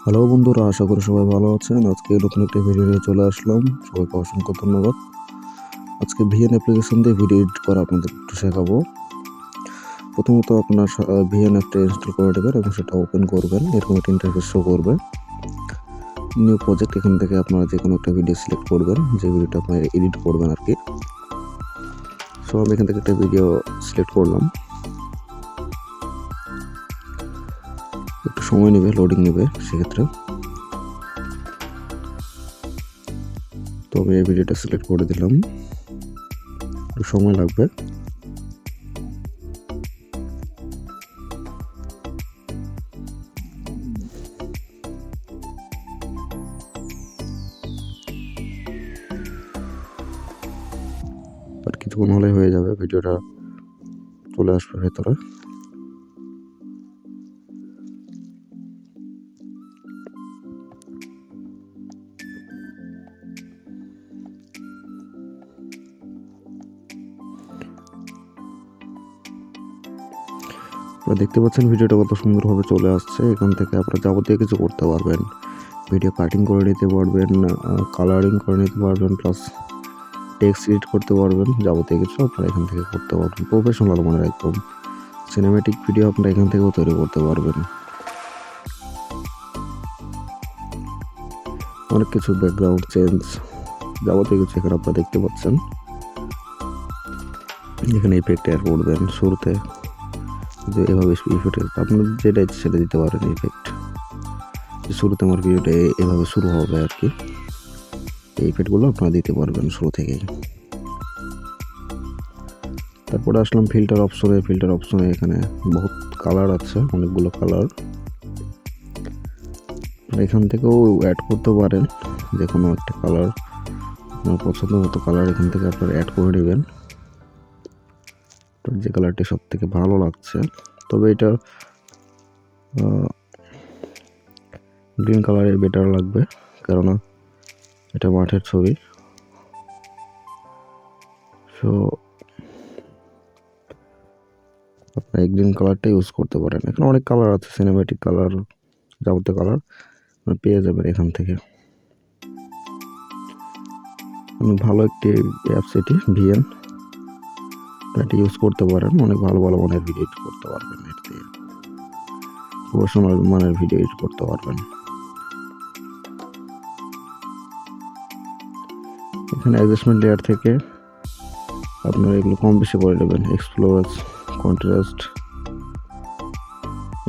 Hello বন্ধুরা, আশা করি সবাই ভালো আছেন। আজকে নতুন একটা ভিডিও নিয়ে চলে আসলাম। সবাইকে অসংখ্য ধন্যবাদ। আজকে ভিএন অ্যাপ্লিকেশন দিয়ে ভিডিও এডিট করা আপনাদের একটু শেখাবো। প্রথমত আপনার ভিএন অ্যাপটা ইনস্টল করে দেবেন এবং সেটা ওপেন করবেন। এরকম একটা ইন্টারফেস শো করবে। নিউ প্রজেক্ট, এখান থেকে আপনারা যে কোনো একটা ভিডিও সিলেক্ট করবেন, যে ভিডিওটা আপনি এডিট করবেন আর কি। সো আমি এখান থেকে একটা ভিডিও সিলেক্ট করলাম। একটু সময় নেবে, লোডিং নেবে সেক্ষেত্রে। তো আমি এই ভিডিওটা সিলেক্ট করে দিলাম, একটু সময় লাগবে। আর কিছুক্ষণ হলে হয়ে যাবে, ভিডিওটা চলে আসবে ভেতরে। আপনারা দেখতে পাচ্ছেন ভিডিওটা কত সুন্দরভাবে চলে আসছে। এখান থেকে আপনারা যাবতীয় কিছু করতে পারবেন। ভিডিও কাটিং করে নিতে পারবেন, কালারিং করে নিতে পারবেন, প্লাস টেক্সট এডিট করতে পারবেন। যাবতীয় কিছু আপনারা এখান থেকে করতে পারবেন। প্রফেশনাল মানের একদম সিনেম্যাটিক ভিডিও আপনারা এখান থেকেও তৈরি করতে পারবেন। অনেক কিছু ব্যাকগ্রাউন্ড চেঞ্জ, যাবতীয় কিছু এখানে আপনারা দেখতে পাচ্ছেন। এখানে ইফেক্ট অ্যাড করবেন শুরুতে, যে এভাবে ইফেক্ট আপনার যেটা ইচ্ছে সেটা দিতে পারেন। ইফেক্ট শুরুতে আমার ভিডিওটা এভাবে শুরু হবে আর কি। এই ইফেক্টগুলো আপনারা দিতে পারবেন শুরু থেকেই। তারপরে আসলাম ফিল্টার অপশনে। এখানে বহুত কালার আছে, অনেকগুলো কালার। এখান থেকেও অ্যাড করতে পারেন যে কোনো একটা কালার, আপনার পছন্দ মতো কালার এখান থেকে আপনারা অ্যাড করে নেবেন। যে কালারটি সব থেকে ভালো লাগছে, তবে এটা গ্রিন কালারের বেটার লাগবে, কেননা এটা মাঠের ছবি। সো আপনার এই গ্রিন কালারটা ইউজ করতে পারেন। এখানে অনেক কালার আছে, সিনেম্যাটিক কালার, যাবতীয় কালার পেয়ে যাবেন এখান থেকে। অনেক ভালো একটি অ্যাপস এটি, ভিএন। এটি ইউজ করতে পারেন, অনেক ভালো ভালো মানের ভিডিও এডিট করতে পারবেন। এর দিয়ে প্রফেশনাল মানের ভিডিও এডিট করতে পারবেন। এখানে অ্যাডজাস্টমেন্ট লেয়ার থেকে আপনারা এগুলো কম বেশি করে নেবেন। এক্সপ্লোজ, কন্ট্রাস্ট,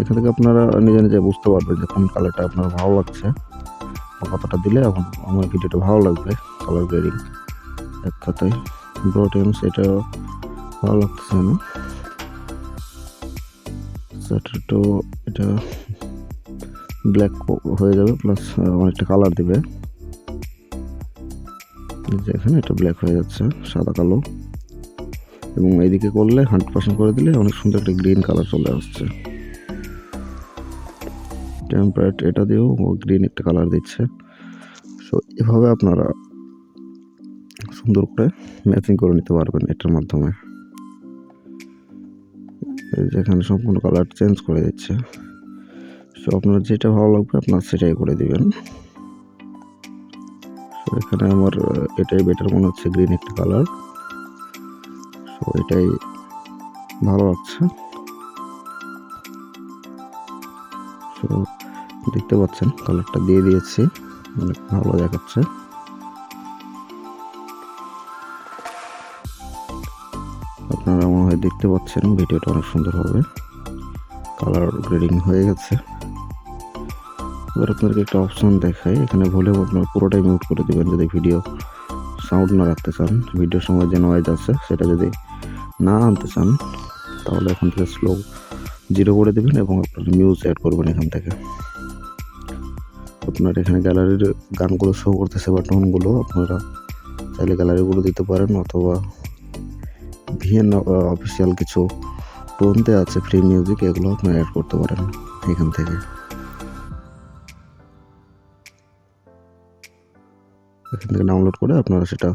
এখান থেকে আপনারা নিজে নিজে বুঝতে পারবেন যে কোন কালারটা আপনার ভালো লাগছে, কতটা দিলে এখন আমার ভিডিওটা ভালো লাগবে। কালার গ্রেডিং এক কথায়। ব্রোটেন্স এটা ভালো লাগতেছে না, তো এটা ব্ল্যাক হয়ে যাবে, প্লাস অনেকটা কালার দিবে। এখানে এটা ব্ল্যাক হয়ে যাচ্ছে, সাদা কালো। এবং এইদিকে করলে 100% করে দিলে অনেক সুন্দর একটা গ্রিন কালার চলে আসছে। টেম্পারেট এটা দিয়েও গ্রিন একটা কালার দিচ্ছে। সো এভাবে আপনারা সুন্দর করে ম্যাচিং করে নিতে পারবেন এটার মাধ্যমে। যেখানে সম্পূর্ণ কালার চেঞ্জ করে দিচ্ছে। সো আপনার যেটা ভালো লাগবে আপনার সেটাই করে দিবেন। সো এখানে আমার এটাই বেটার মনে হচ্ছে, গ্রিন একটা কালার। সো এটাই ভালো লাগছে। সো দেখতে পাচ্ছেন কালারটা দিয়ে দিয়েছি, অনেক ভালো দেখাচ্ছে। আপনারা মনে হয় দেখতে পাচ্ছেন ভিডিওটা অনেক সুন্দর হবে, কালার গ্রেডিং হয়ে গেছে। এবার আপনাদেরকে একটা অপশন দেখাই। এখানে ভলিউম আপনারা পুরোটাই মিউট করে দেবেন যদি ভিডিও সাউন্ড না রাখতে চান। ভিডিওর সময় যে নয়েজ আছে সেটা যদি না আনতে চান, তাহলে এখান থেকে স্লো 0 করে দেবেন এবং আপনারা মিউজ অ্যাড করবেন এখান থেকে। আপনার এখানে গ্যালারির গানগুলো শো করতেছে বা টোনগুলো, আপনারা চাইলে গ্যালারিগুলো দিতে পারেন, অথবা ভিএন অফিসিয়াল কিছু টোনতে আছে ফ্রি মিউজিক, এগুলো আপনারা অ্যাড করতে পারেন এখান থেকে। এখান থেকে ডাউনলোড করে আপনারা সেটা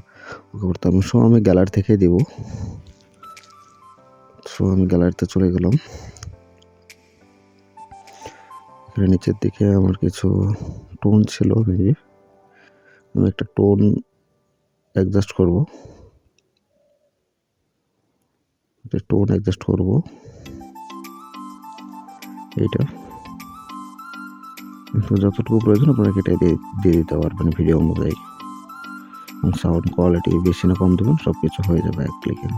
ওকে করতে পারবেন। সো আমি গ্যালারি থেকেই দেব। সো আমি গ্যালারিতে চলে গেলাম। এখানে নিচের দিকে আমার কিছু টোন ছিল, মেবি আমি একটা টোন অ্যাডজাস্ট করব, এইটা যতটুকু প্রয়োজন আপনারা কেটে দিয়ে দিতে পারবেন ভিডিও অনুযায়ী। এবং সাউন্ড কোয়ালিটি বেশি না কম দেবেন, সব কিছু হয়ে যাবে এক ক্লিকে।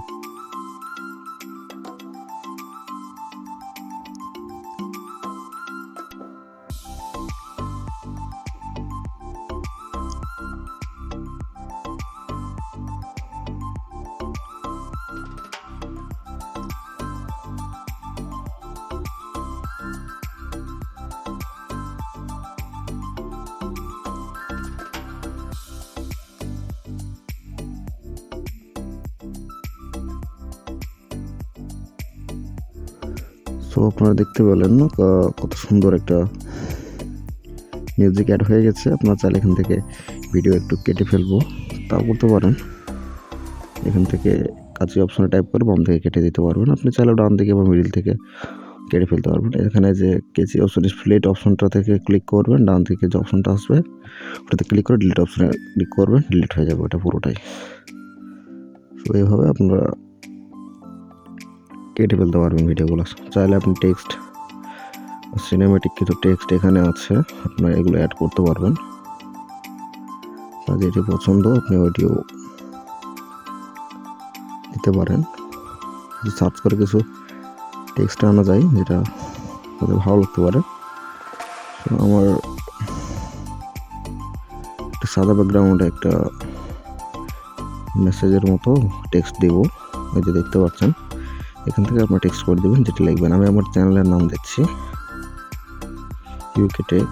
তো আপনারা দেখতে পেলেন না কত সুন্দর একটা মিউজিক অ্যাড হয়ে গেছে। আপনারা চাইলে এখান থেকে ভিডিও একটু কেটে ফেলবো তাও করতে পারেন। এখান থেকে কাছে অপশনে টাইপ করে বাম থেকে কেটে দিতে পারবেন। আপনি চাইলে ডান দিকে বা মিডিল থেকে কেটে ফেলতে পারবেন। এখানে যে কেচি অপশন স্প্লিট অপশনটা থেকে ক্লিক করবেন, ডান দিকে যে অপশনটা আসবে ওটাতে ক্লিক করে ডিলিট অপশনে ক্লিক করবেন, ডিলিট হয়ে যাবে ওটা পুরোটাই। তো এইভাবে আপনারা কেটে ফেলতে পারবেন ভিডিওগুলো। চাইলে আপনি টেক্সট, সিনেমেটিক কিছু টেক্সট এখানে আছে, আপনারা এগুলো অ্যাড করতে পারবেন। যেটি পছন্দ আপনি ওইটিও দিতে পারেন। সার্চ করে কিছু টেক্সট আনা যায় যেটা আপনাদের ভালো লাগতে পারে। আমার একটা সাদা ব্যাকগ্রাউন্ডে একটা মেসেজের মতো টেক্সট দেব, ওই যে দেখতে পাচ্ছেন। এখান থেকে আপনার টেক্সট করে দেবেন যেটা লিখবেন। আমি আমার চ্যানেলের নাম দিচ্ছি ইউকে টেক।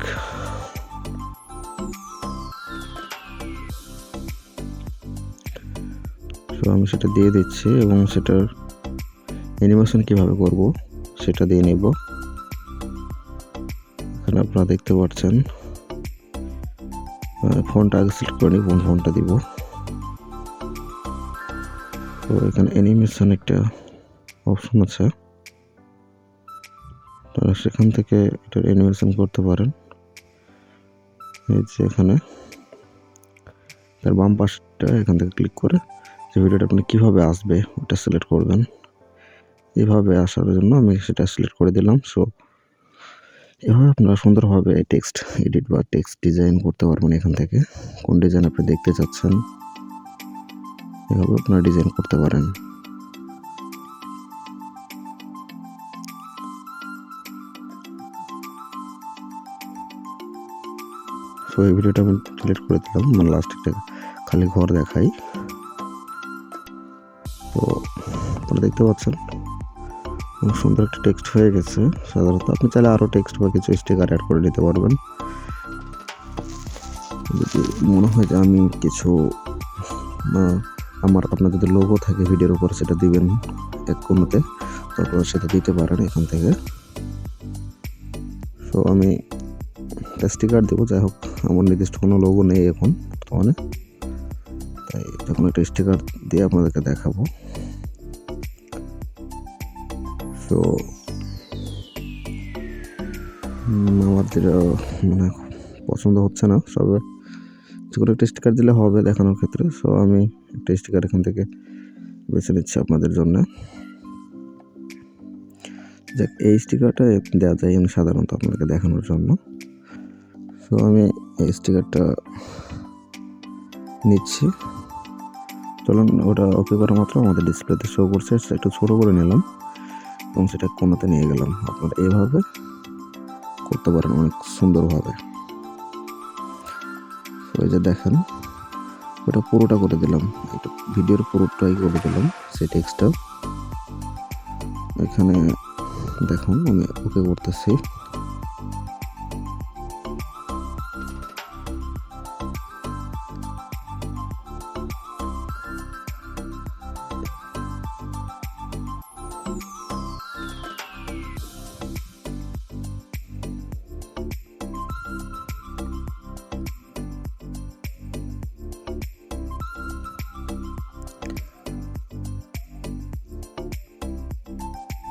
তো আমি সেটা দিয়ে দিচ্ছি এবং সেটার অ্যানিমেশন কিভাবে করব সেটা দিয়ে নেব। এখানে আপনারা দেখতে পাচ্ছেন ফন্টটা আগে সিলেক্ট করে নিই, কোন ফন্টটা দিব। তো এখানে অ্যানিমেশন একটা অপশন আছে, আপনারা সেখান থেকে এটার অ্যানিমেশন করতে পারেন। এই যে এখানে তার বাম পাশটা এখান থেকে ক্লিক করে যে ভিডিওটা আপনি কীভাবে আসবে ওটা সিলেক্ট করবেন। এইভাবে আসার জন্য আমি সেটা সিলেক্ট করে দিলাম। সো এভাবে আপনারা সুন্দরভাবে টেক্সট এডিট বা টেক্সট ডিজাইন করতে পারবেন। এখান থেকে কোন ডিজাইন আপনি দেখতে চাচ্ছেন এভাবে আপনারা ডিজাইন করতে পারেন। সো এই ভিডিওটা আমি ডিলিট করে দিলাম, মানে লাস্ট একটা খালি ঘর দেখাই। তো আপনারা দেখতে পাচ্ছেন খুব সুন্দর একটা টেক্সট হয়ে গেছে। সাধারণত আপনি চাইলে আরও টেক্সট বা কিছু স্টিকার অ্যাড করে নিতে পারবেন। যদি মনে হয় যে আমি কিছু আপনার যদি লোগো থাকে ভিডিওর উপর সেটা দিবেন এক কোনোতে, তারপর সেটা দিতে পারেন এখান থেকে। সো আমি স্টিকার দেবো, যাই হোক আমার নির্দিষ্ট কোনো লোগো নেই এখন বর্তমানে, তাই যখন একটা স্টিকার দিয়ে আপনাদেরকে দেখাবো। তো আমার যেটা মানে পছন্দ হচ্ছে না, সবে যে কোনো একটা স্টিকার দিলে হবে দেখানোর ক্ষেত্রে। সো আমি একটা স্টিকার এখান থেকে বেছে নিচ্ছি আপনাদের জন্য। যাক, এই স্টিকারটা দেওয়া যায় আমি সাধারণত আপনাদেরকে দেখানোর জন্য। সো আমি এই স্টিকারটা নিচ্ছি। চলুন ওটা ওকে করা মাত্র আমাদের ডিসপ্লেতে শো করছে, সেটা একটু ছোটো করে নিলাম এবং সেটা কোনোতে নিয়ে গেলাম। আপনারা এইভাবে করতে পারেন অনেক সুন্দরভাবে। ওই যে দেখেন ওটা পুরোটা করে দিলাম, এটা ভিডিওর পুরোটাই করে দিলাম সেই টেক্সটটা। এখানে দেখুন আমি ওকে করতেছি।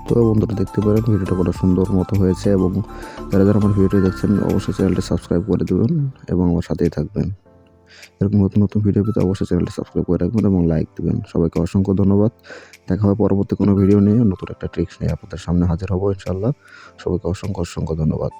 তো বন্ধুরা দেখতে পারেন ভিডিওটা কত সুন্দর মতো হয়েছে, এবং যারা যারা আমার ভিডিওটি দেখছেন অবশ্যই চ্যানেলটি সাবস্ক্রাইব করে দেবেন এবং আমার সাথেই থাকবেন। এরকম নতুন নতুন ভিডিও পেতে অবশ্যই চ্যানেলটি সাবস্ক্রাইব করে রাখবেন এবং লাইক দেবেন। সবাইকে অসংখ্য ধন্যবাদ। দেখা হবে পরবর্তী কোনো ভিডিও নিয়ে, নতুন একটা ট্রিক্স নিয়ে আপনাদের সামনে হাজির হব ইনশাআল্লাহ। সবাইকে অসংখ্য ধন্যবাদ।